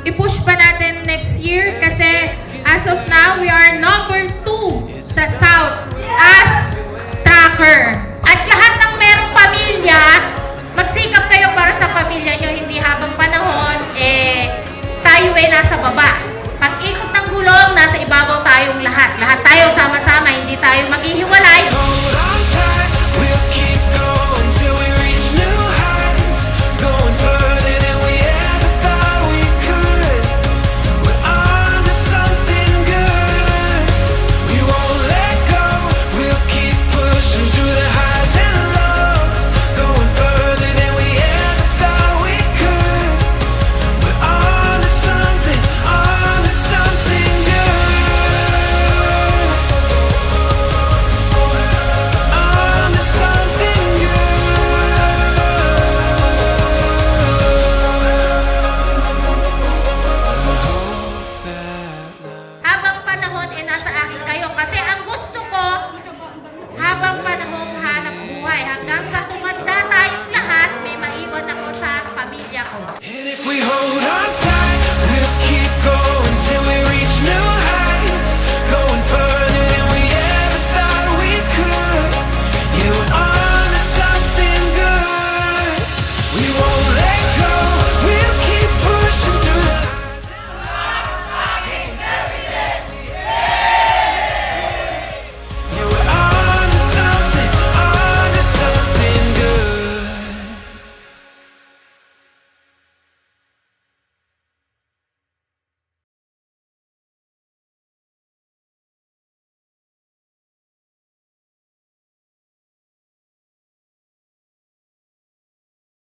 i-push pa natin next year kasi as of now, we are number 2 sa South as tracker. At lahat ng merong pamilya, magsikap kayo para sa pamilya nyo, hindi habang panahon, tayo nasa baba. Pag ikot ng gulong, nasa ibabaw tayong lahat. Lahat tayo sama-sama, hindi tayo maghihiwalay.